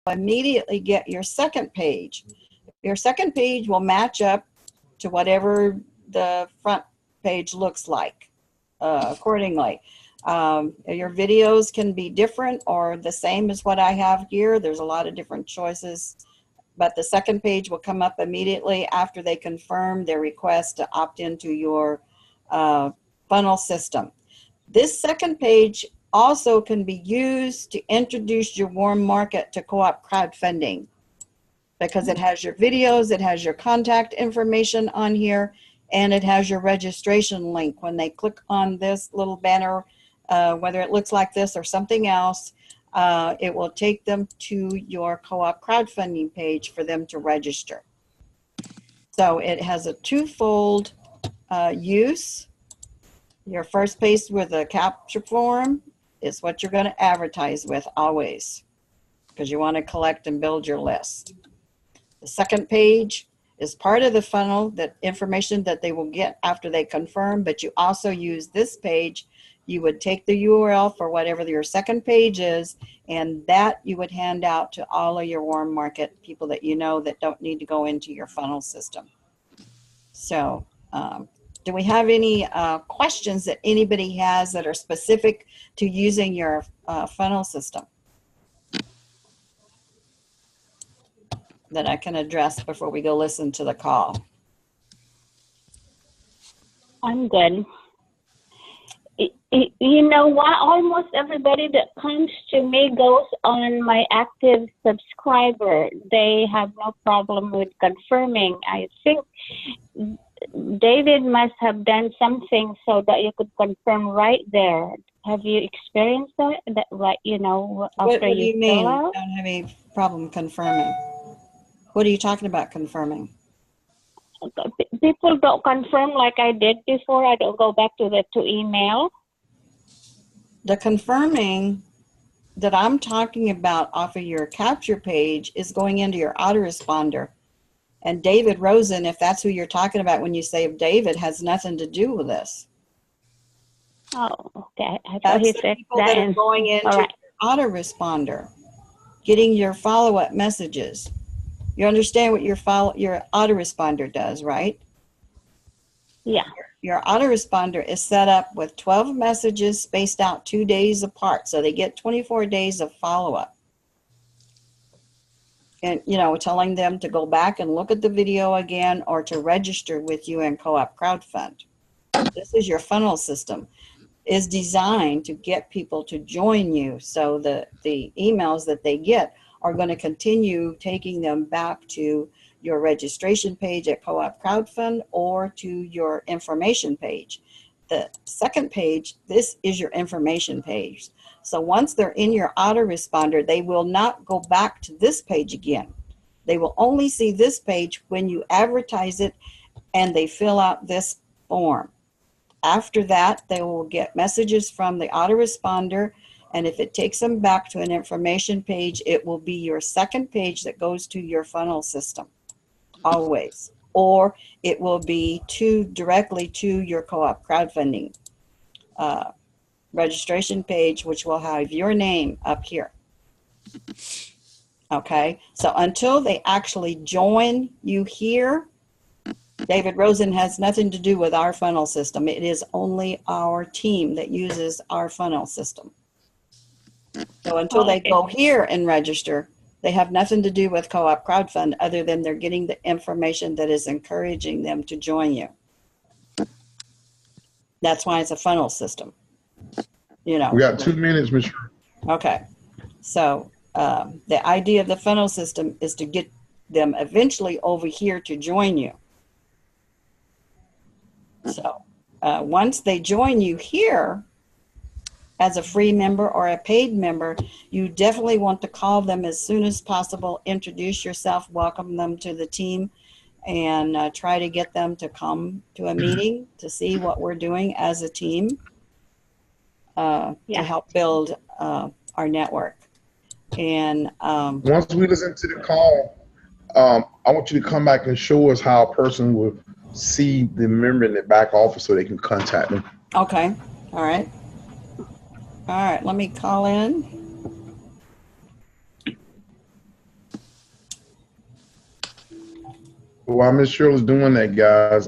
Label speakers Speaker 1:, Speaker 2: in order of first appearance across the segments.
Speaker 1: immediately get your second page. Your second page will match up to whatever the front page looks like accordingly. Your videos can be different or the same as what I have here. There's a lot of different choices, but the second page will come up immediately after they confirm their request to opt into your funnel system. This second page also can be used to introduce your warm market to co-op crowdfunding, because it has your videos, it has your contact information on here, and it has your registration link. When they click on this little banner, whether it looks like this or something else, it will take them to your co-op crowdfunding page for them to register. So it has a twofold use. Your first page with a capture form is what you're going to advertise with always, because you want to collect and build your list. The second page is part of the funnel, that information that they will get after they confirm, but you also use this page. You would take the URL for whatever your second page is, and that you would hand out to all of your warm market people that you know that don't need to go into your funnel system. So do we have any questions that anybody has that are specific to using your funnel system that I can address before we go listen to the call?
Speaker 2: I'm good. You know what? Almost everybody that comes to me goes on my active subscriber. They have no problem with confirming. I think David must have done something so that you could confirm right there. Have you experienced that? That, right, you know, after
Speaker 1: What do you mean?
Speaker 2: fill out?
Speaker 1: Don't have any problem confirming? What are you talking about confirming?
Speaker 2: People don't confirm like I did before. I don't go back to email.
Speaker 1: The confirming that I'm talking about off of your capture page is going into your autoresponder. And David Rosen, if that's who you're talking about when you say David, has nothing to do with this.
Speaker 2: Oh, okay. I thought
Speaker 1: That's
Speaker 2: he
Speaker 1: the
Speaker 2: said
Speaker 1: people
Speaker 2: that.
Speaker 1: that are going into
Speaker 2: All right.
Speaker 1: your autoresponder, getting your follow-up messages. You understand what your autoresponder does, right?
Speaker 2: Yeah.
Speaker 1: Your autoresponder is set up with 12 messages spaced out 2 days apart. So they get 24 days of follow-up. And, you know, telling them to go back and look at the video again or to register with you in Co-op Crowdfund. This is your funnel system. Is designed to get people to join you. So the emails that they get are going to continue taking them back to your registration page at Co-op Crowdfund or to your information page. The second page, this is your information page. So once they're in your autoresponder, they will not go back to this page again. They will only see this page when you advertise it and they fill out this form. After that, they will get messages from the autoresponder, and if it takes them back to an information page, it will be your second page that goes to your funnel system, always. Or it will be directly to your Co-op Crowdfunding registration page, which will have your name up here. Okay, so until they actually join you here, David Rosen has nothing to do with our funnel system. It is only our team that uses our funnel system. So until they go here and register, they have nothing to do with Co-op Crowdfund other than they're getting the information that is encouraging them to join you. That's why it's a funnel system. You know.
Speaker 3: We got 2 minutes, Mr.
Speaker 1: Okay. So the idea of the funnel system is to get them eventually over here to join you. So once they join you here as a free member or a paid member, you definitely want to call them as soon as possible, introduce yourself, welcome them to the team, and try to get them to come to a meeting to see what we're doing as a team to help build our network. And
Speaker 3: once we listen to the call, I want you to come back and show us how a person will see the member in the back office so they can contact them.
Speaker 1: Okay. All right. All right. Let me call in.
Speaker 3: while Miss Shirley's doing that, guys,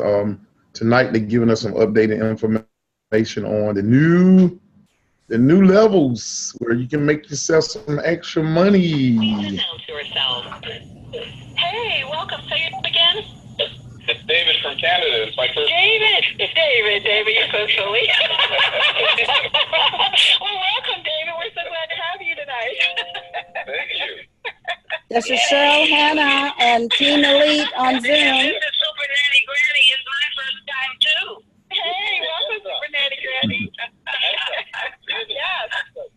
Speaker 3: tonight they're giving us some updated information on the new levels where you can make yourself some extra money.
Speaker 4: Please announce yourself. Hey, welcome. Say it again.
Speaker 5: It's David from Canada. It's my first.
Speaker 4: David, you're so silly. Well, welcome, David. We're so glad to have you tonight.
Speaker 5: Thank you.
Speaker 1: This is Cheryl, Hannah, and Team Elite on Zoom.
Speaker 4: This is Super Nanny Granny. It's my first time, too. Hey, welcome, Super Nanny Granny. Yes.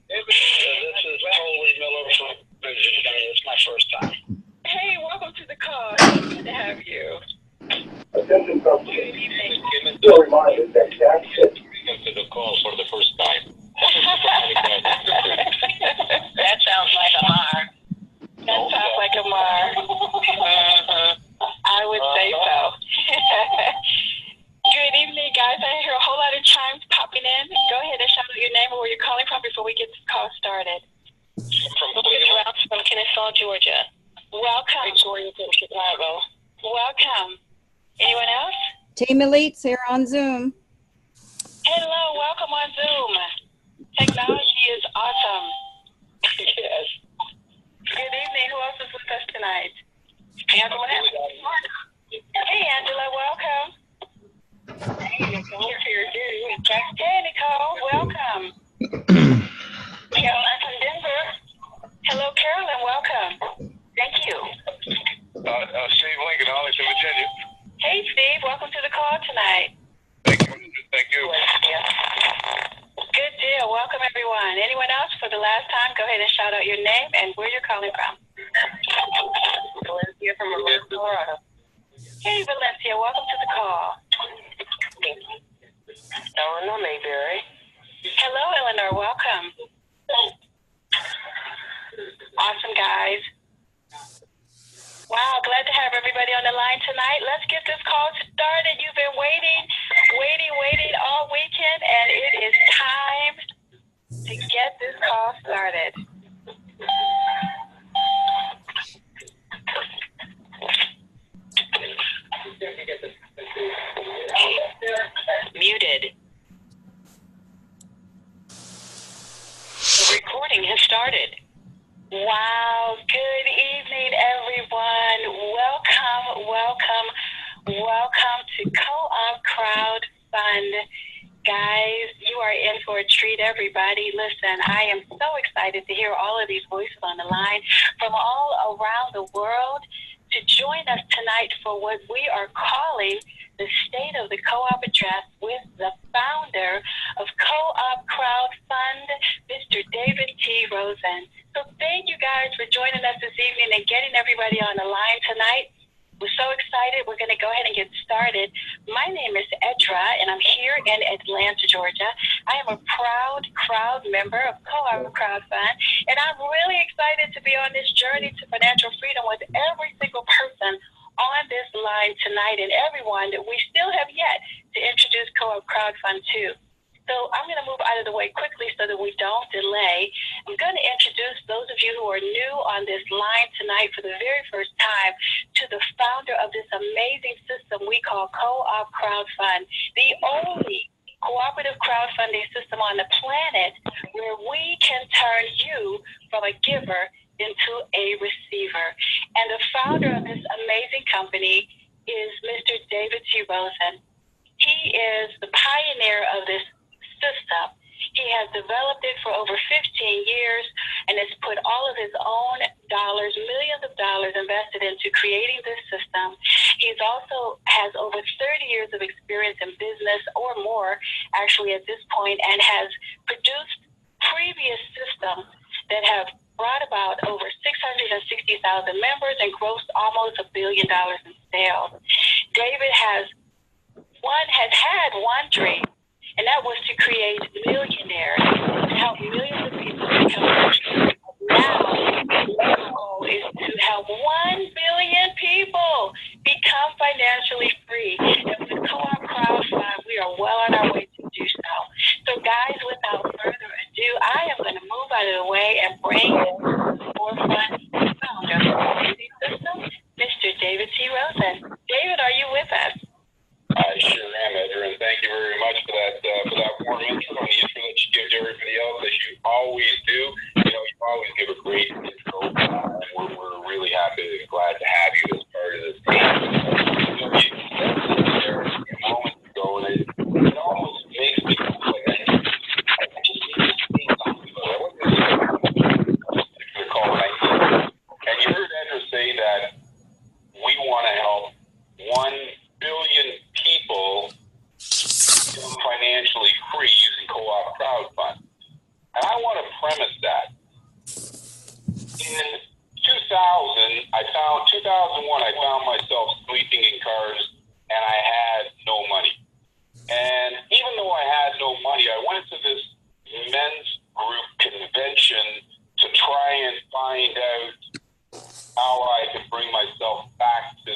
Speaker 5: This is Holy Miller from Virginia. It's my first time.
Speaker 4: Hey, welcome to the call. Good to have you.
Speaker 5: Attention from still reminded that Jack should to the call for the first time.
Speaker 4: That sounds like a mar. That sounds like a mar. I would say so. Good evening, guys. I hear a whole lot of chimes popping in. Go ahead and shout out your name and where you're calling from before we get this call started. From Kennesaw, Georgia. Welcome.
Speaker 5: Victoria from Chicago.
Speaker 4: Welcome. Anyone else?
Speaker 1: Team Elite's here on Zoom.
Speaker 4: Hello, welcome on Zoom. Technology is awesome.
Speaker 5: Yes.
Speaker 4: Good evening. Who else is with us tonight? Angela. Hey, Angela, welcome. Hey, Nicole. Hey, Nicole, welcome. Carolyn from Denver. Hello, Carolyn, welcome. Thank you.
Speaker 5: Steve Lincoln, Arlington, Virginia.
Speaker 4: Hey, Steve, welcome to the call tonight.
Speaker 5: Thank you. Thank you.
Speaker 4: Good deal. Welcome, everyone. Anyone else for the last time, go ahead and shout out your name and where you're calling from.
Speaker 5: Valencia from Atlanta, Colorado.
Speaker 4: Hey, Valencia, welcome to the call.
Speaker 5: Eleanor Mayberry.
Speaker 4: Hello, Eleanor, welcome. Awesome, guys. Wow, glad to have everybody on the line tonight. Let's get this call started. You've been waiting all weekend, and it is time to get this call started. Muted. The recording has started. Wow, good evening, everyone. Welcome to Co-op Crowdfund. Guys, you are in for a treat, everybody. Listen, I am so excited to hear all of these voices on the line from all around the world to join us tonight for what we are calling the State of the Co-op Address with the founder of Co-op Crowdfund, Mr. David T. Rosen. So thank you guys for joining us this evening and getting everybody on the line tonight. We're so excited. We're going to go ahead and get started. My name is Edra, and I'm here in Atlanta, Georgia. I am a proud member of Co-op Crowdfund, and I'm really excited to be on this journey to financial freedom with every single person on this line tonight and everyone that we still have yet to introduce Co-op Crowdfund to. So I'm going to move out of the way quickly so that we don't delay. I'm going to introduce those of you who are new on this line tonight for the very first time to the founder of this amazing system we call Co-op Crowdfund, the only cooperative crowdfunding system on the planet where we can turn you from a giver into a receiver. And the founder of this amazing company is Mr. David T. Rosen. He is the pioneer of this system. He has developed it for over 15 years and has put all of his own dollars, millions of dollars invested into creating this system. He's also has over 30 years of experience in business or more, actually at this point, and has produced previous systems that have brought about over 660,000 members and grossed almost $1 billion in sales. David has had one dream, and that was to create millionaires, to help millions of people become millionaires. Now, our goal is to help 1 billion people become financially free. And with Co-op Crowdfund, we are well on our way to do so. So, guys, without further ado, I am going to move out of the way and bring the forefront the founder of the system, Mr. David T. Rosen. David?
Speaker 5: 2001, I found myself sleeping in cars and I had no money. And even though I had no money, I went to this men's group convention to try and find out how I could bring myself back to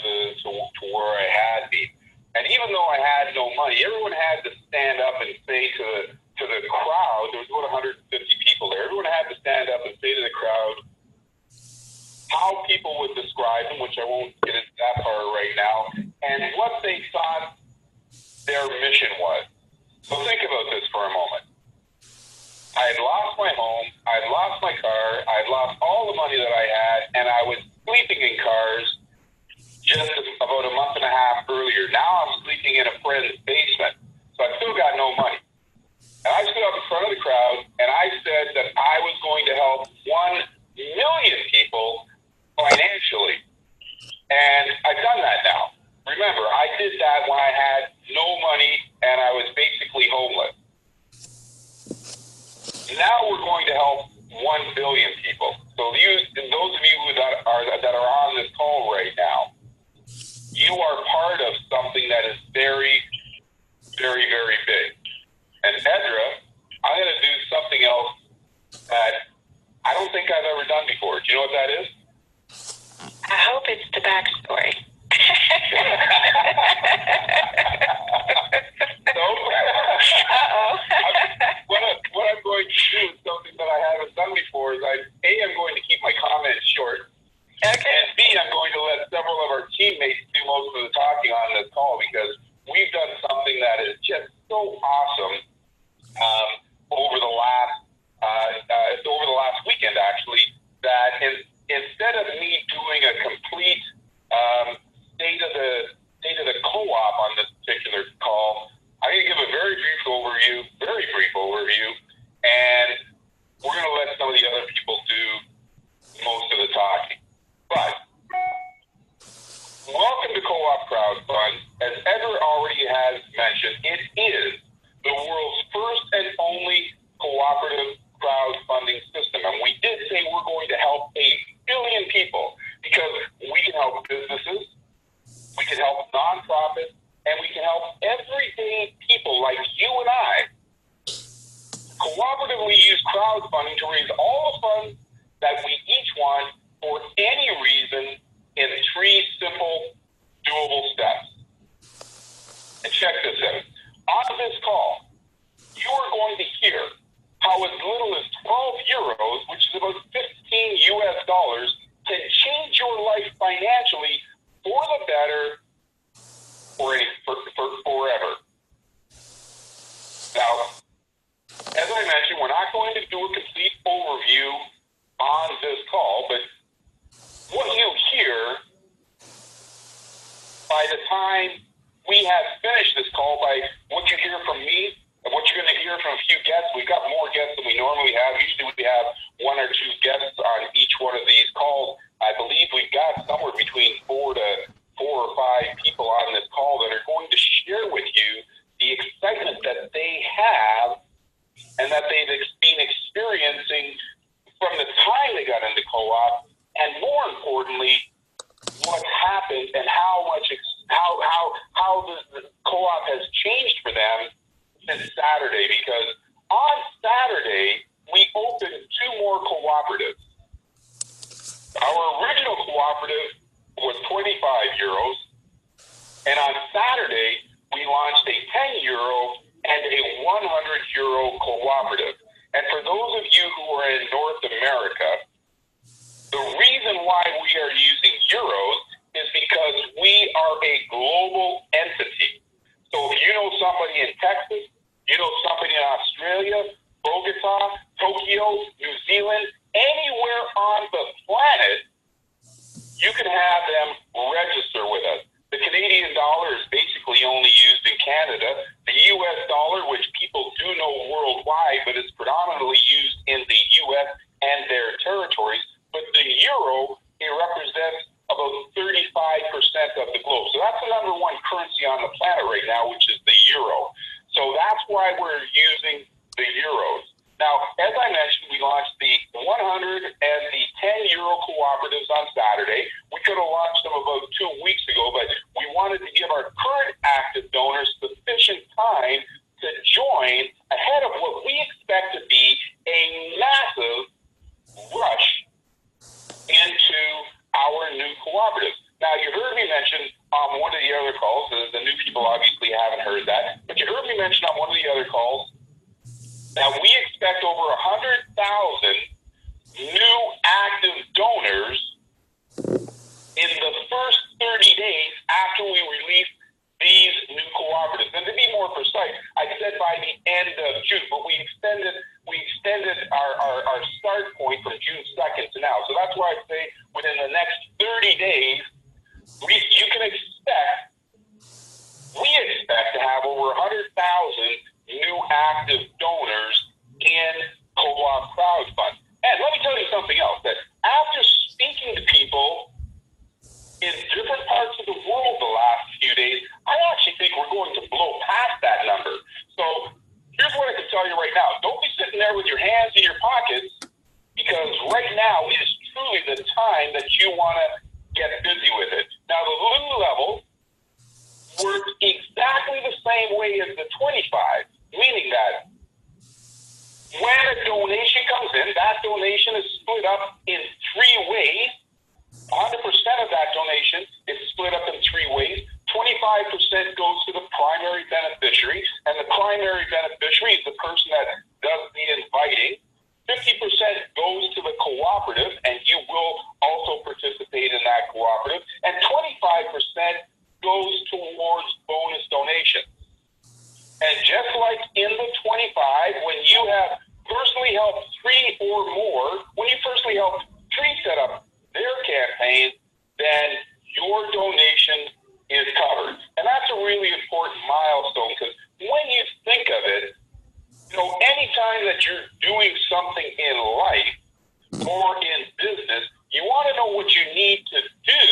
Speaker 5: where I had been. And even though I had no money, everyone had to stand up and say to the crowd, there was about 150 people there, everyone had to stand up and say to the crowd how people would describe them, which I won't get into that part right now, and what they thought their mission was. So think about this for a moment. I had lost my home, I had lost my car, I had lost all the money that I had, and I was sleeping in cars just about a month and a half earlier. Now I'm sleeping in a friend's basement, so I still got no money. And I stood up in front of the crowd, and I said that I was going to help 1 million people financially. And I've done that now. Remember, I did that when I had no money and I was basically homeless. Now we're going to help 1 billion people. So those of you that are on this call right now, you are part of something that is very, very, very big. And Edra, I'm going to do something else that I don't think I've ever done before. Do you know what that is?
Speaker 4: I hope it's the backstory.
Speaker 5: So, what I'm going to do is something that I haven't done before. Is I'm going to keep my comments short.
Speaker 4: Okay.
Speaker 5: And B, I'm going to let several of our teammates do most of the talking on this call because we've done something that is just so awesome over the last weekend, actually, that instead of me doing a complete state of the co-op on this particular call, I'm going to give a very brief overview, and we're going to let some of the other people do most of the talking. But welcome to Co-op Crowdfund. As Edgar already has mentioned, it is the world's first and only cooperative crowdfunding system. And we did say we're going to help 1 billion people because we can help businesses, we can help nonprofits, and we can help everyday people like you and I cooperatively use crowdfunding to raise all the funds that we each want for any reason in 3 simple, doable steps. And check this out. On this call, you are going to hear how as little as 12 euros, which is about $15 US, can change your life financially for the better for forever. Now, as I mentioned, we're not going to do a complete overview on this call, but what you hear by the time we have finished this call, by what you hear from me and what you're going to hear from a few guests, we've got more guests than we normally have. Usually we have 1 or 2 guests on each one of these calls. I believe we've got somewhere between 4 or 5 people on this call that are going to share with you the excitement that they have and that they've been experiencing from the time they got into co-op, and more importantly, what's happened and how the co-op has changed for them since Saturday. Because on Saturday we opened 2 more cooperatives. Our original cooperative was 25 euros, and on Saturday we launched a 10 euro and a 100 euro cooperative. And for those of you who are in North America, the reason why we are using euros is because we are a global entity. So if you know somebody in Texas, you know somebody in Australia, Bogota, Tokyo, New Zealand, anywhere on the planet, you can have them register with us. The Canadian dollar is basically only used in Canada. The US dollar, which people do know worldwide, but is predominantly used in the US and their territories. But the euro, it represents about 35% of the globe. So that's the #1 currency on the planet right now, which is the euro. So that's why we're using the euros. Now, as I mentioned, we launched the 100 and the 10 euro cooperatives on Saturday. cooperatives. Now, you heard me mention on one of the other calls, the new people obviously haven't heard that, but you heard me mention on one of the other calls that we expect over 100,000 new active donors in the first 30 days after we release these new cooperatives. And to be more precise, I said by the end of June, but we extended our start point from June 2nd to now. So that's why I say within the next 30 days, we expect to have over 100,000 new active donors in Co-op Crowdfund. And let me tell you something else, that after speaking to people in different parts of the world the last few days, I actually think we're going to blow past that number. So here's what I can tell you right now. Don't be sitting there with your hands in your pockets, because right now is truly the time that you want to get busy with it. Now, the blue level works exactly the same way as the 25, meaning that when a donation comes in, that donation is split up in 3 ways. 100% of that donation is split up in 3 ways. 25% goes to the primary beneficiary, and the primary beneficiary is the person that does the inviting. 50% goes to the cooperative, and you will also participate in that cooperative. And 25% goes towards bonus donations. And just like in the 25, when you have personally helped 3 or more, when you personally helped 3 set up their campaign, then your donation is covered. And that's a really important milestone, because when you think of it, anytime that you're doing something in life or in business, you want to know what you need to do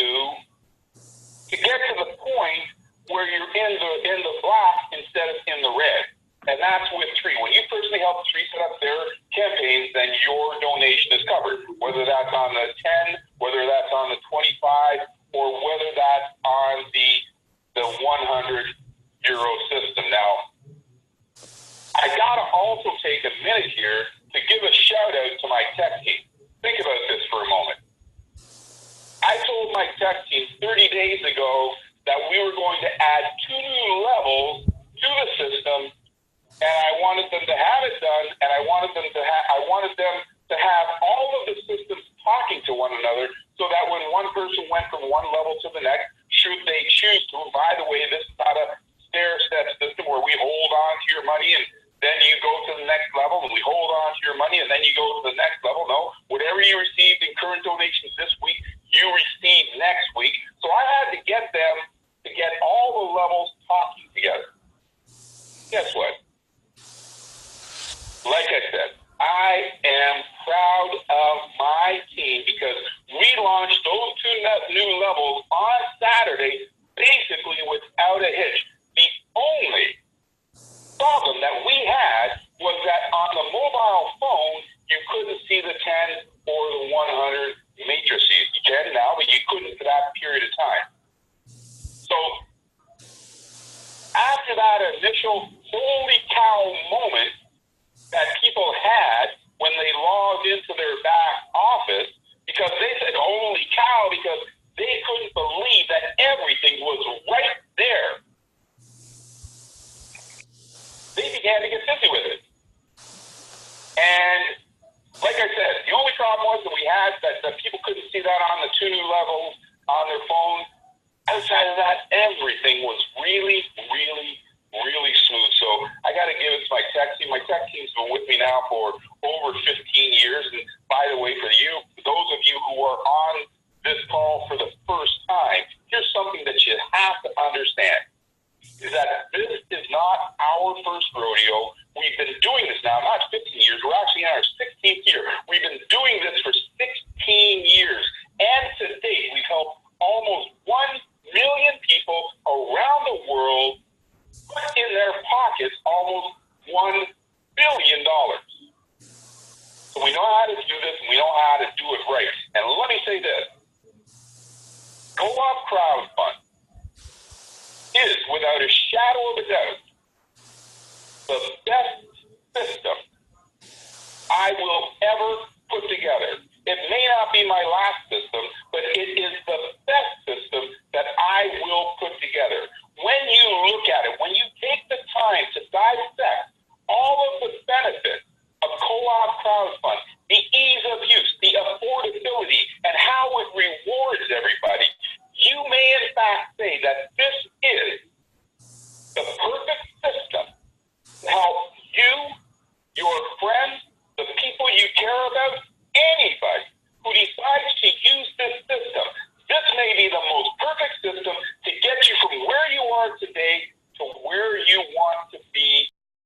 Speaker 5: to get to the point where you're in the black instead of in the red. And that's with 3. When you personally help 3 set up their campaigns, then your donation is covered, whether that's on the 10, whether that's on the 25, or whether that's on the 100-euro system. Now, I gotta also take a minute here to give a shout out to my tech team. Think about this for a moment. I told my tech team 30 days ago that we were going to add 2 new levels to the system, and I wanted them to have it done, and I wanted them to have all of the systems talking to one another, so that when one person went from one level to the next, should they choose to, and by the way, this is not a stair-step system where we hold on to your money and then you go to the next level, and we hold on to your money, and then you go to the next level. No, whatever you received in current donations this week, you receive next week. So I had to get them to get all the levels talking together. Guess what? Like I said, I am proud of my team, because we launched those 2 new levels on Saturday, basically without a hitch. The only problem that we had was that on the mobile phone, you couldn't see the 10 or the 100 matrices. You can now, but you couldn't for that period of time. So after that initial holy cow moment that people had when they logged into their back office, because they said holy cow, because they couldn't believe that everything was right there, they began to get busy with it. And like I said, the only problem was that we had that people couldn't see that on the 2 new levels on their phone. Outside of that, everything was really, really, really smooth. So I got to give it to my tech team. My tech team's been with me now for over 15 years. And by the way, for those of you who are on this call for the first time, here's something that you have to understand, is that this is not our first rodeo. We've been doing this now, not 15 years. We're actually in our 16th year. We've been doing this for 16 years. And to date, we've helped almost 1 million people around the world put in their pockets almost $1 billion. So we know how to do this, and we know how to do it right. And let me say this. Co-op Crowdfund is, without a shadow of a doubt,